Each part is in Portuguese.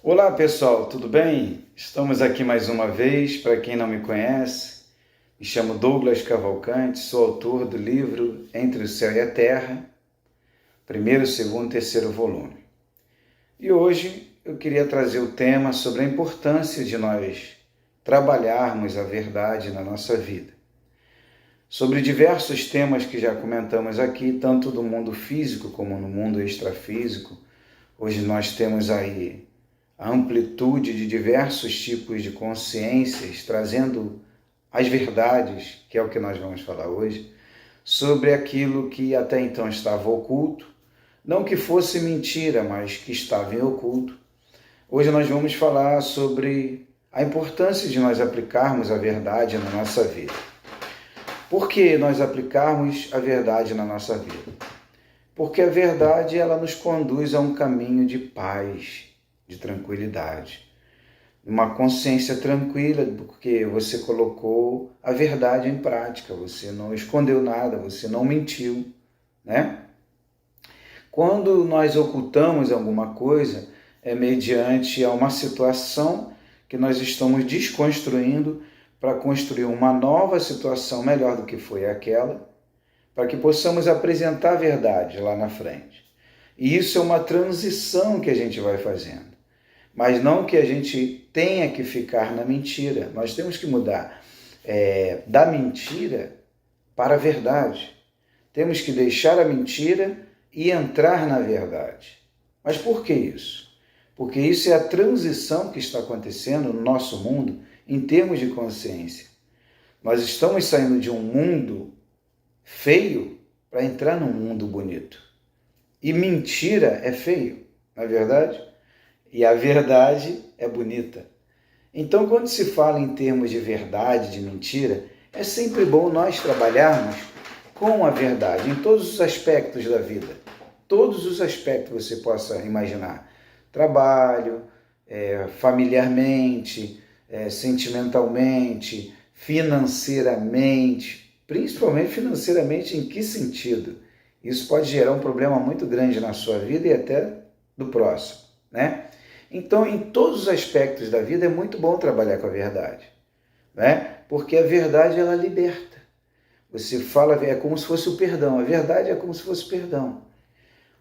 Olá pessoal, tudo bem? Estamos aqui mais uma vez. Para quem não me conhece, me chamo Douglas Cavalcante, sou autor do livro Entre o Céu e a Terra, primeiro, segundo, terceiro volume. E hoje eu queria trazer o tema sobre a importância de nós trabalharmos a verdade na nossa vida. Sobre diversos temas que já comentamos aqui, tanto do mundo físico como no mundo extrafísico. Hoje nós temos aí a amplitude de diversos tipos de consciências, trazendo as verdades, que é o que nós vamos falar hoje, sobre aquilo que até então estava oculto, não que fosse mentira, mas que estava em oculto. Hoje nós vamos falar sobre a importância de nós aplicarmos a verdade na nossa vida. Por que nós aplicarmos a verdade na nossa vida? Porque a verdade ela nos conduz a um caminho de paz, de tranquilidade, uma consciência tranquila, porque você colocou a verdade em prática, você não escondeu nada, você não mentiu, né? Quando nós ocultamos alguma coisa, é mediante a uma situação que nós estamos desconstruindo para construir uma nova situação melhor do que foi aquela, para que possamos apresentar a verdade lá na frente. E isso é uma transição que a gente vai fazendo. Mas não que a gente tenha que ficar na mentira. Nós temos que mudar da mentira para a verdade. Temos que deixar a mentira e entrar na verdade. Mas por que isso? Porque isso é a transição que está acontecendo no nosso mundo em termos de consciência. Nós estamos saindo de um mundo feio para entrar num mundo bonito. E mentira é feio, não é verdade? E a verdade é bonita. Então, quando se fala em termos de verdade, de mentira, é sempre bom nós trabalharmos com a verdade em todos os aspectos da vida. Todos os aspectos você possa imaginar. Trabalho, familiarmente, sentimentalmente, financeiramente. Principalmente financeiramente, em que sentido? Isso pode gerar um problema muito grande na sua vida e até do próximo, né? Então, em todos os aspectos da vida, é muito bom trabalhar com a verdade, né? Porque a verdade, ela liberta. Você fala, é como se fosse o perdão. A verdade é como se fosse o perdão.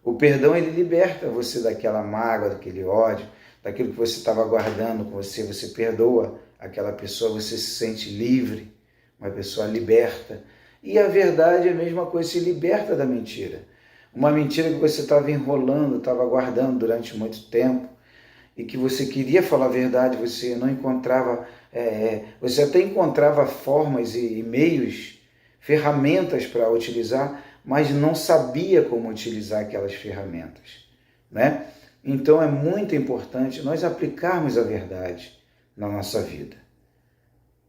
O perdão, ele liberta você daquela mágoa, daquele ódio, daquilo que você estava guardando com você. Você perdoa aquela pessoa, você se sente livre, uma pessoa liberta. E a verdade é a mesma coisa, se liberta da mentira. Uma mentira que você estava enrolando, estava guardando durante muito tempo, e que você queria falar a verdade, você não encontrava, você até encontrava formas e meios, ferramentas para utilizar, mas não sabia como utilizar aquelas ferramentas, né? Então é muito importante nós aplicarmos a verdade na nossa vida.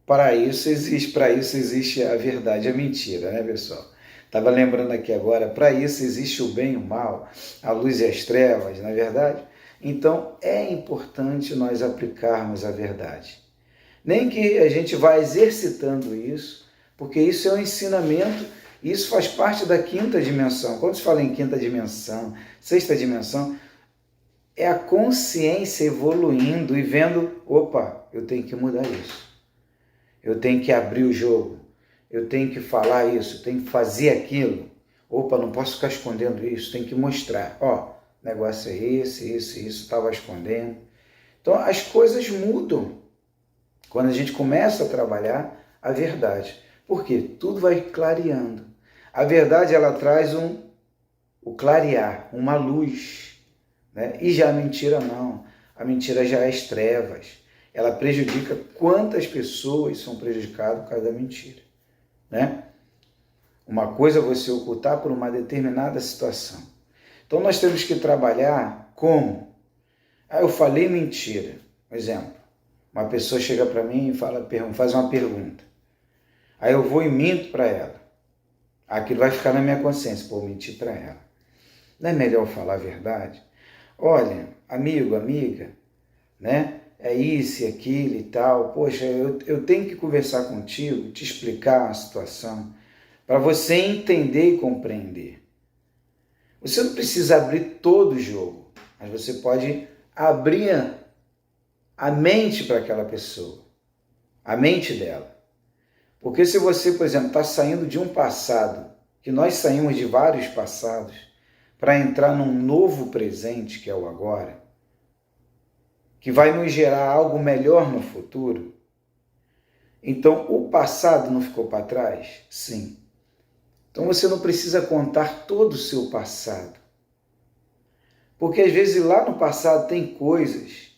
Para isso existe a verdade e a mentira, né, pessoal? Estava lembrando aqui agora, para isso existe o bem e o mal, a luz e as trevas, não é verdade? Então, é importante nós aplicarmos a verdade. Nem que a gente vá exercitando isso, porque isso é um ensinamento, isso faz parte da quinta dimensão. Quando se fala em quinta dimensão, sexta dimensão, é a consciência evoluindo e vendo, opa, eu tenho que mudar isso. Eu tenho que abrir o jogo. Eu tenho que falar isso, eu tenho que fazer aquilo. Opa, não posso ficar escondendo isso, tenho que mostrar. Ó, o negócio é esse, estava escondendo. Então, as coisas mudam quando a gente começa a trabalhar a verdade. Por quê? Tudo vai clareando. A verdade, ela traz o clarear, uma luz, né? E já a mentira não. A mentira já é as trevas. Ela prejudica. Quantas pessoas são prejudicadas por causa da mentira, né? Uma coisa é você ocultar por uma determinada situação. Então, nós temos que trabalhar como? Eu falei mentira. Por exemplo, uma pessoa chega para mim e faz uma pergunta. Aí eu vou e minto para ela. Aquilo vai ficar na minha consciência. Pô, eu menti para ela. Não é melhor falar a verdade? Olha, amigo, amiga, né? É isso e aquilo e tal. Poxa, eu tenho que conversar contigo, te explicar a situação, para você entender e compreender. Você não precisa abrir todo o jogo, mas você pode abrir a mente para aquela pessoa, a mente dela. Porque se você, por exemplo, está saindo de um passado, que nós saímos de vários passados, para entrar num novo presente, que é o agora, que vai nos gerar algo melhor no futuro, então o passado não ficou para trás? Sim. Então você não precisa contar todo o seu passado. Porque às vezes lá no passado tem coisas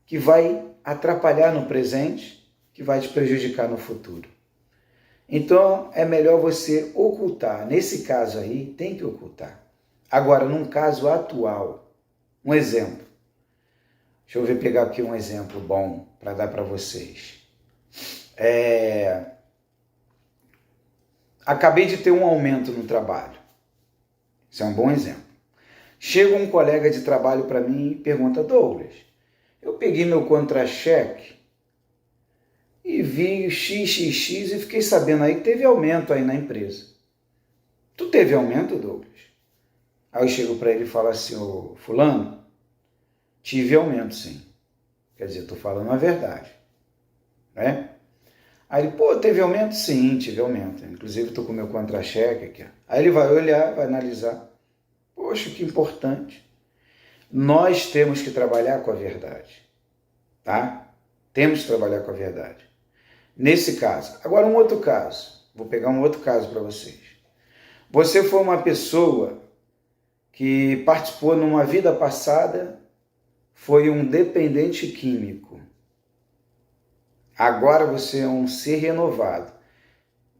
que vai atrapalhar no presente, que vai te prejudicar no futuro. Então é melhor você ocultar. Nesse caso aí, tem que ocultar. Agora, num caso atual, um exemplo. Deixa eu ver, pegar aqui um exemplo bom para dar para vocês. Acabei de ter um aumento no trabalho. Isso é um bom exemplo. Chega um colega de trabalho para mim e pergunta: Douglas, eu peguei meu contra-cheque e vi o XXX e fiquei sabendo aí que teve aumento aí na empresa. Tu teve aumento, Douglas? Aí eu chego para ele e falo assim: ô fulano, tive aumento sim. Quer dizer, estou falando a verdade. Né? Aí ele, pô, teve aumento? Sim, tive aumento. Inclusive estou com o meu contra-cheque aqui. Aí ele vai olhar, vai analisar. Poxa, que importante. Nós temos que trabalhar com a verdade. Tá? Temos que trabalhar com a verdade. Nesse caso. Agora um outro caso. Vou pegar um outro caso para vocês. Você foi uma pessoa que participou numa vida passada, foi um dependente químico. Agora você é um ser renovado.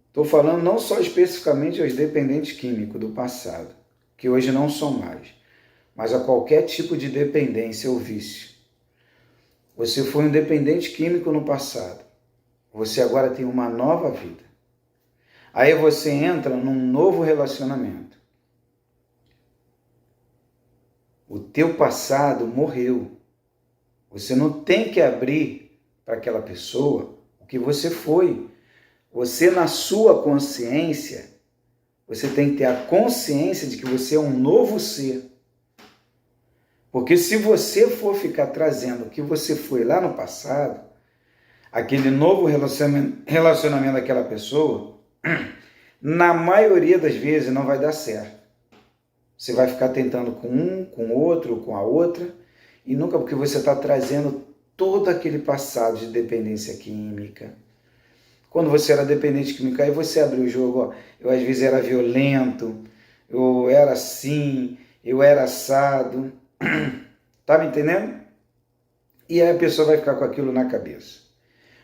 Estou falando não só especificamente aos dependentes químicos do passado, que hoje não são mais, mas a qualquer tipo de dependência ou vício. Você foi um dependente químico no passado. Você agora tem uma nova vida. Aí você entra num novo relacionamento. O teu passado morreu. Você não tem que abrir para aquela pessoa o que você foi. Você, na sua consciência, você tem que ter a consciência de que você é um novo ser. Porque se você for ficar trazendo o que você foi lá no passado, aquele novo relacionamento daquela pessoa, na maioria das vezes não vai dar certo. Você vai ficar tentando com um, com outro, com a outra, e nunca, porque você está trazendo todo aquele passado de dependência química. Quando você era dependente químico, aí você abriu o jogo, ó, eu às vezes era violento, eu era assim, eu era assado, tá me entendendo? E aí a pessoa vai ficar com aquilo na cabeça.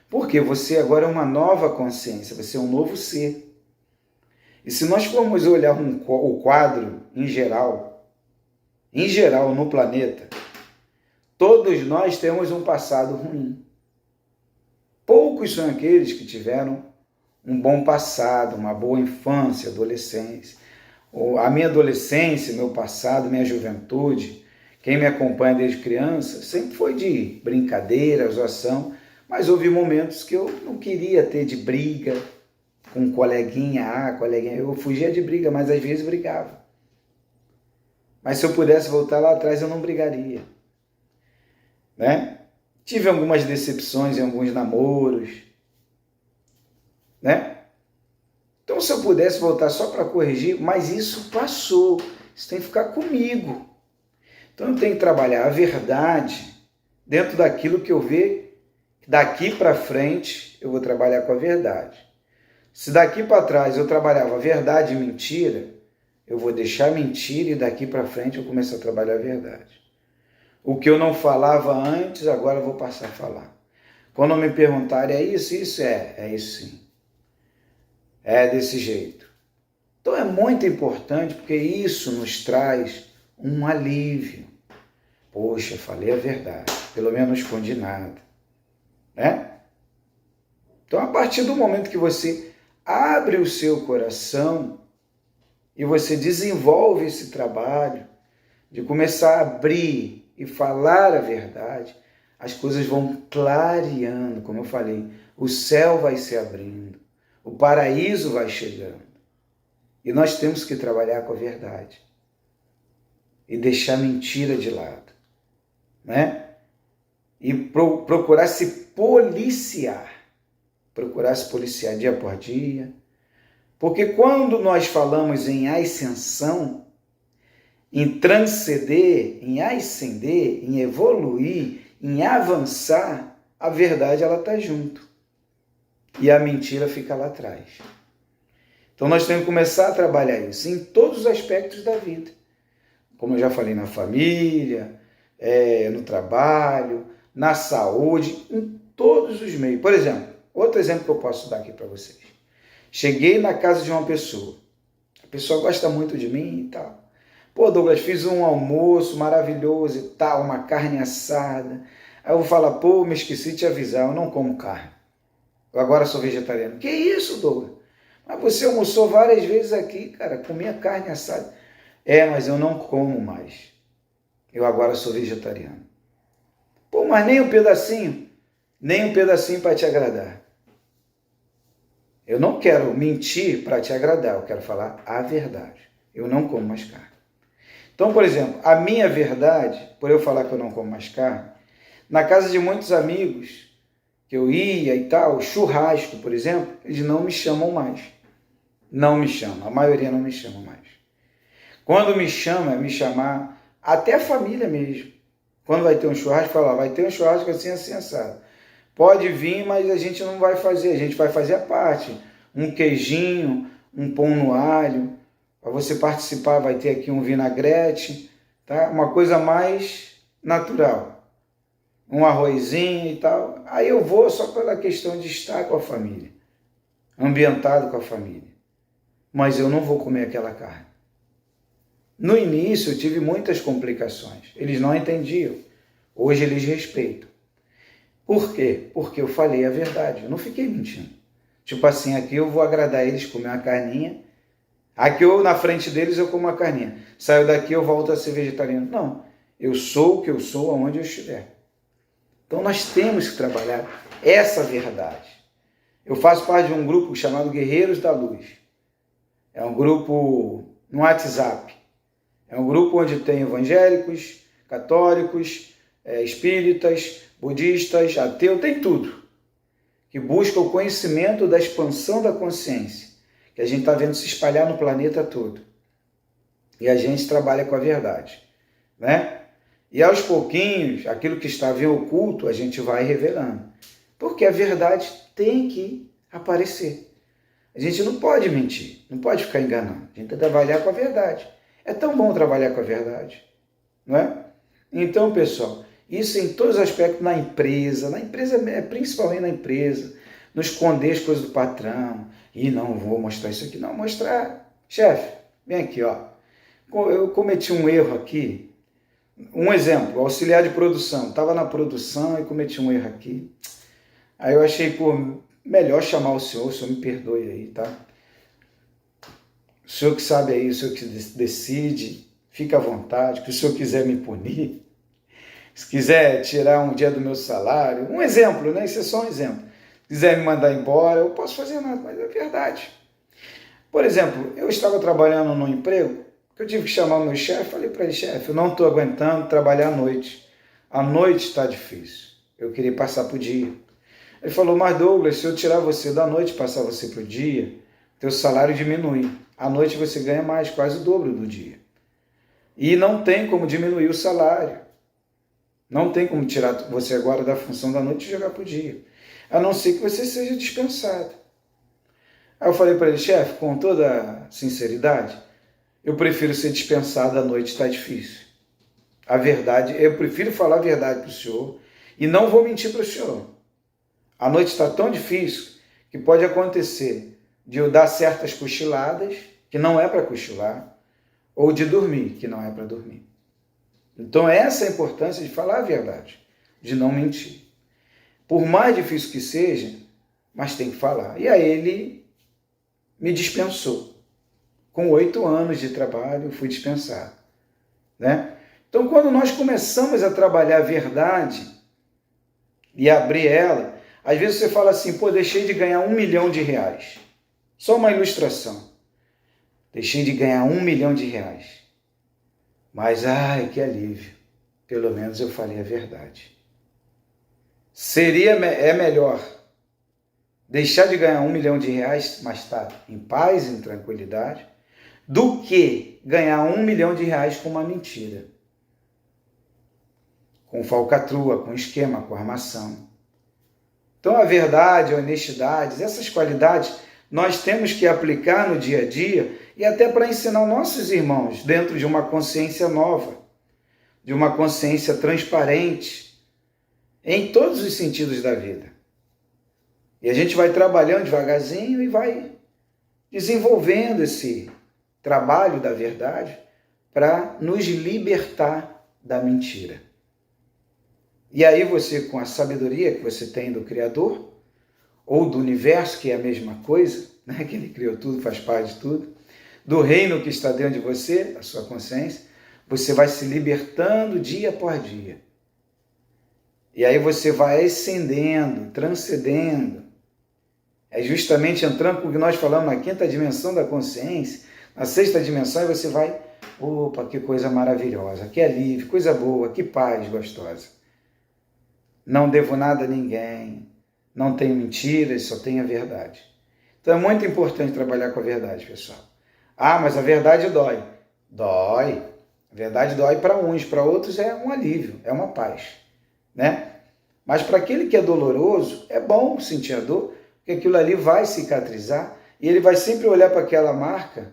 Porque você agora é uma nova consciência, você é um novo ser. E se nós formos olhar o quadro em geral no planeta, todos nós temos um passado ruim. Poucos são aqueles que tiveram um bom passado, uma boa infância, adolescência. A minha adolescência, meu passado, minha juventude, quem me acompanha desde criança, sempre foi de brincadeira, zoação, mas houve momentos que eu não queria ter de briga com coleguinha, eu fugia de briga, mas às vezes brigava. Mas se eu pudesse voltar lá atrás, eu não brigaria. Né? Tive algumas decepções em alguns namoros, né? Então, se eu pudesse voltar só para corrigir, mas isso passou, isso tem que ficar comigo. Então, eu tenho que trabalhar a verdade dentro daquilo que eu ver. Daqui para frente, eu vou trabalhar com a verdade. Se daqui para trás eu trabalhava verdade e mentira, eu vou deixar mentira e daqui para frente eu começo a trabalhar a verdade. O que eu não falava antes, agora eu vou passar a falar. Quando me perguntarem, é isso? Isso é isso sim. É desse jeito. Então é muito importante porque isso nos traz um alívio. Poxa, falei a verdade, pelo menos não escondi nada. Né? Então a partir do momento que você abre o seu coração e você desenvolve esse trabalho de começar a abrir e falar a verdade, as coisas vão clareando, como eu falei, o céu vai se abrindo, o paraíso vai chegando. E nós temos que trabalhar com a verdade e deixar mentira de lado, né? e procurar se policiar. Procurar se policiar dia por dia. Porque quando nós falamos em ascensão, em transcender, em ascender, em evoluir, em avançar, a verdade ela está junto. E a mentira fica lá atrás. Então nós temos que começar a trabalhar isso em todos os aspectos da vida. Como eu já falei, na família, no trabalho, na saúde, em todos os meios. Por exemplo, outro exemplo que eu posso dar aqui para vocês. Cheguei na casa de uma pessoa. A pessoa gosta muito de mim e tal. Pô, Douglas, fiz um almoço maravilhoso e tal, uma carne assada. Aí eu vou falar, pô, me esqueci de te avisar, eu não como carne. Eu agora sou vegetariano. Que isso, Douglas? Mas você almoçou várias vezes aqui, cara, comia carne assada. Mas eu não como mais. Eu agora sou vegetariano. Pô, mas nem um pedacinho para te agradar. Eu não quero mentir para te agradar, eu quero falar a verdade. Eu não como mais carne. Então, por exemplo, a minha verdade, por eu falar que eu não como mais carne, na casa de muitos amigos que eu ia e tal, churrasco, por exemplo, eles não me chamam mais. Não me chamam, a maioria não me chama mais. Quando me chama, é me chamar até a família mesmo. Quando vai ter um churrasco, fala, vai ter um churrasco assim, assim, assado. Pode vir, mas a gente não vai fazer, a gente vai fazer a parte. Um queijinho, um pão no alho. Para você participar, vai ter aqui um vinagrete, tá? Uma coisa mais natural. Um arrozinho e tal. Aí eu vou só pela questão de estar com a família. Ambientado com a família. Mas eu não vou comer aquela carne. No início eu tive muitas complicações. Eles não entendiam. Hoje eles respeitam. Por quê? Porque eu falei a verdade. Eu não fiquei mentindo. Tipo assim, aqui eu vou agradar eles, comer uma carninha. Aqui eu, na frente deles, eu como uma carninha. Saio daqui, eu volto a ser vegetariano. Não. Eu sou o que eu sou aonde eu estiver. Então nós temos que trabalhar essa verdade. Eu faço parte de um grupo chamado Guerreiros da Luz. É um grupo no WhatsApp. É um grupo onde tem evangélicos, católicos, espíritas, budistas, ateus, tem tudo. Que busca o conhecimento da expansão da consciência, que a gente está vendo se espalhar no planeta todo. E a gente trabalha com a verdade, né? E aos pouquinhos, aquilo que estava em oculto, a gente vai revelando. Porque a verdade tem que aparecer. A gente não pode mentir, não pode ficar enganando. A gente tem que trabalhar com a verdade. É tão bom trabalhar com a verdade, não é? Então, pessoal, isso em todos os aspectos, na empresa, principalmente na empresa, não esconder as coisas do patrão, e não vou mostrar isso aqui, não, mostrar, chefe, vem aqui, ó, eu cometi um erro aqui, um exemplo, auxiliar de produção, estava na produção e cometi um erro aqui, aí eu achei, pô, melhor chamar o senhor me perdoe aí, tá? O senhor que sabe aí, o senhor que decide, fica à vontade, que o senhor quiser me punir, se quiser tirar um dia do meu salário, um exemplo, né? Isso é só um exemplo. Se quiser me mandar embora, eu posso fazer nada, mas é verdade. Por exemplo, eu estava trabalhando num emprego, que eu tive que chamar o meu chefe, falei para ele, chefe, eu não estou aguentando trabalhar à noite. À noite está difícil, eu queria passar para o dia. Ele falou, mas Douglas, se eu tirar você da noite e passar você para o dia, teu salário diminui. À noite você ganha mais, quase o dobro do dia. E não tem como diminuir o salário. Não tem como tirar você agora da função da noite e jogar para o dia. A não ser que você seja dispensado. Aí eu falei para ele, chefe, com toda sinceridade, eu prefiro ser dispensado à noite, está difícil. A verdade, eu prefiro falar a verdade para o senhor e não vou mentir para o senhor. A noite está tão difícil que pode acontecer de eu dar certas cochiladas, que não é para cochilar, ou de dormir, que não é para dormir. Então essa é a importância de falar a verdade, de não mentir. Por mais difícil que seja, mas tem que falar. E aí ele me dispensou. Com 8 anos de trabalho, eu fui dispensado, né? Então quando nós começamos a trabalhar a verdade e abrir ela, às vezes você fala assim, pô, deixei de ganhar R$1 milhão. Só uma ilustração. Deixei de ganhar R$1 milhão. Mas, ai, que alívio. Pelo menos eu falei a verdade. É melhor deixar de ganhar R$1 milhão, mas estar em paz, em tranquilidade, do que ganhar R$1 milhão com uma mentira, com falcatrua, com esquema, com armação. Então a verdade, a honestidade, essas qualidades nós temos que aplicar no dia a dia e até para ensinar nossos irmãos dentro de uma consciência nova, de uma consciência transparente, em todos os sentidos da vida. E a gente vai trabalhando devagarzinho e vai desenvolvendo esse trabalho da verdade para nos libertar da mentira. E aí você, com a sabedoria que você tem do Criador, ou do universo, que é a mesma coisa, né? Que ele criou tudo, faz parte de tudo, do reino que está dentro de você, a sua consciência, você vai se libertando dia após dia. E aí você vai ascendendo, transcendendo. É justamente entrando com o que nós falamos na 5ª dimensão da consciência, na 6ª dimensão, e você vai, opa, que coisa maravilhosa, que alívio, coisa boa, que paz gostosa. Não devo nada a ninguém, não tenho mentiras, só tenho a verdade. Então é muito importante trabalhar com a verdade, pessoal. Ah, mas a verdade dói. Dói. A verdade dói para uns, para outros é um alívio, é uma paz, né? Mas para aquele que é doloroso, é bom sentir a dor, porque aquilo ali vai cicatrizar e ele vai sempre olhar para aquela marca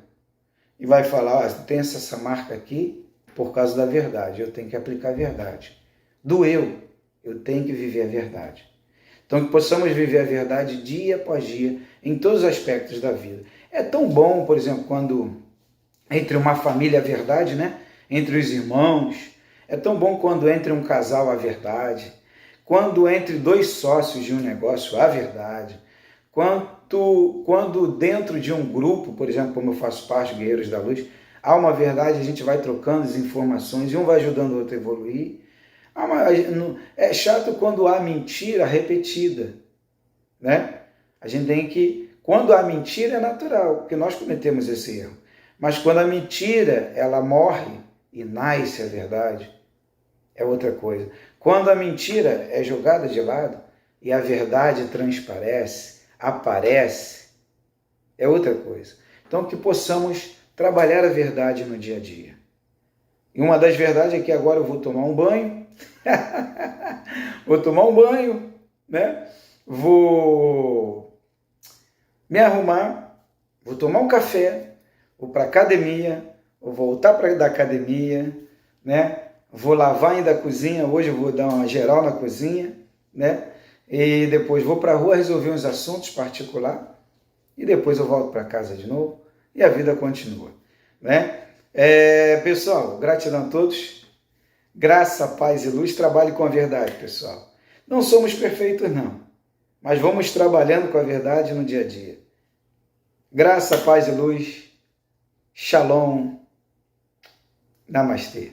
e vai falar, tem essa marca aqui por causa da verdade, eu tenho que aplicar a verdade. Doeu, eu tenho que viver a verdade. Então, que possamos viver a verdade dia após dia, em todos os aspectos da vida. É tão bom, por exemplo, quando entre uma família a verdade, né? Entre os irmãos. É tão bom quando entre um casal a verdade. Quando entre 2 sócios de um negócio a verdade. Quando dentro de um grupo, por exemplo, como eu faço parte, Guerreiros da Luz, há uma verdade, a gente vai trocando as informações e um vai ajudando o outro a evoluir. É chato quando há mentira repetida, né? A gente tem que... Quando há mentira é natural, porque nós cometemos esse erro. Mas quando a mentira, ela morre e nasce a verdade, é outra coisa. Quando a mentira é jogada de lado e a verdade transparece, aparece, é outra coisa. Então que possamos trabalhar a verdade no dia a dia. E uma das verdades é que agora eu vou tomar um banho, vou tomar um banho, né? Vou me arrumar, vou tomar um café, vou para a academia, vou voltar da academia, né? Vou lavar ainda a cozinha, hoje eu vou dar uma geral na cozinha, né? E depois vou para a rua resolver uns assuntos particulares e depois eu volto para casa de novo e a vida continua, né? Pessoal, gratidão a todos. Graça, paz e luz, trabalhe com a verdade, pessoal. Não somos perfeitos, não, mas vamos trabalhando com a verdade no dia a dia. Graça, paz e luz, Shalom, Namastê.